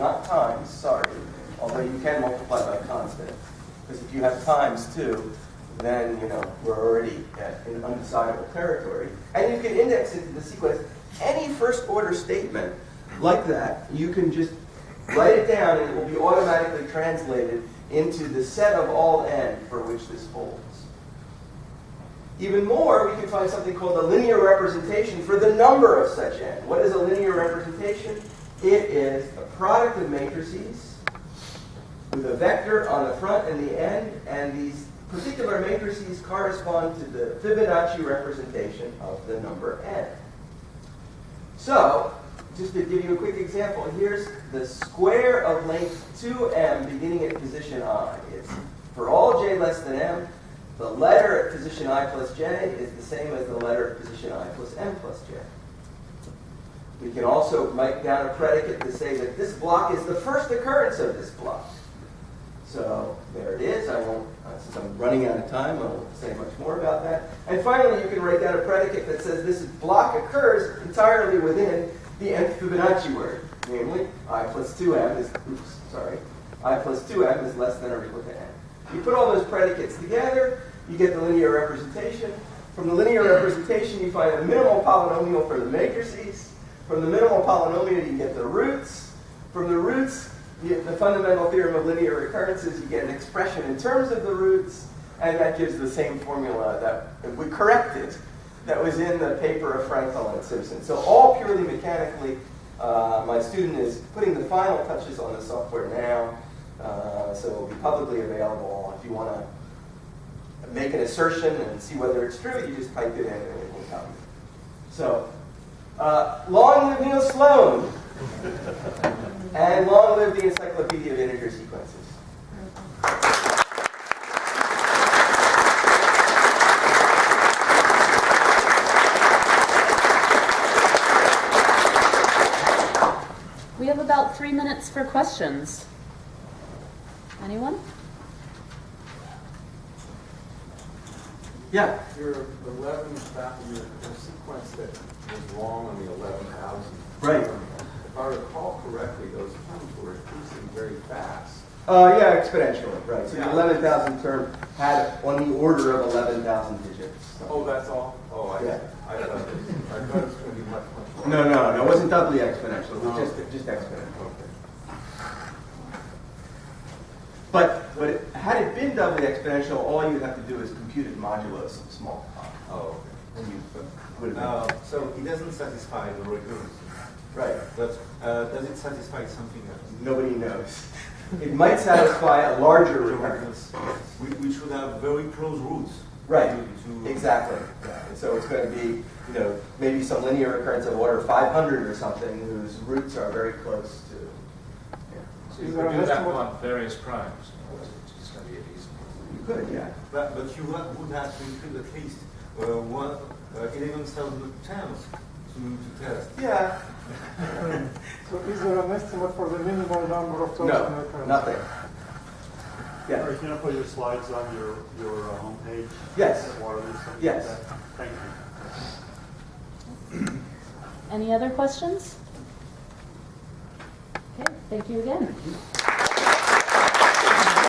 not times, sorry, although you can multiply by constant. Because if you have times 2, then, we're already in undecidable territory. And you can index it to the sequence. Any first order statement like that, you can just write it down and it will be automatically translated into the set of all n for which this holds. Even more, we can find something called a linear representation for the number of such n. What is a linear representation? It is a product of matrices with a vector on the front and the end, and these particular matrices correspond to the Fibonacci representation of the number n. So, just to give you a quick example, here's the square of length 2m beginning at position I. It's for all j less than m, the letter at position I plus j is the same as the letter at position I plus m plus j. We can also write down a predicate to say that this block is the first occurrence of this block. So there it is. Since I'm running out of time, I won't say much more about that. And finally, you can write down a predicate that says this block occurs entirely within the nth Fibonacci word, namely I plus 2m is, I plus 2m is less than or equal to n. You put all those predicates together, you get the linear representation. From the linear representation, you find a minimal polynomial for the matrices. From the minimal polynomial, you get the roots. From the roots, the fundamental theorem of linear recurrences, you get an expression in terms of the roots, and that gives the same formula that we corrected that was in the paper of Frankel and Simpson. So all purely mechanically, my student is putting the final touches on the software now, so it will be publicly available. If you want to make an assertion and see whether it's true, you just type it in and it will come. So, long live Neil Sloane! And long live the Encyclopedia of Integer Sequences. We have about 3 minutes for questions. Anyone? Yeah. Your 11 sequence that was wrong on the 11,000. Right. If I recall correctly, those terms were increasing very fast. Yeah, exponentially, right. So the 11,000 term had on the order of 11,000 digits. So. Oh, that's all? Oh, I thought it was going to be much more. No, it wasn't doubly exponential. It was just exponential. Okay. But had it been doubly exponential, all you'd have to do is compute it modulo some small time. Oh, And you would have been. So it doesn't satisfy the recurrency. Right. But does it satisfy something else? Nobody knows. It might satisfy a larger recurrence. We should have very close roots. Right. Exactly. Yeah. And so it's going to be, maybe some linear recurrence of order 500 or something, whose roots are very close to. Yeah. So you could do that on various primes. It's going to be easy. You could, yeah. But you would have to include at least 11,000 terms to test. Yeah. So is there an estimate for the minimal number of tokens? No, nothing. Yeah. Can you put your slides on your homepage? Yes. Waterloo, Yes. Like that? Thank you. Any other questions? Okay, thank you again. Thank you.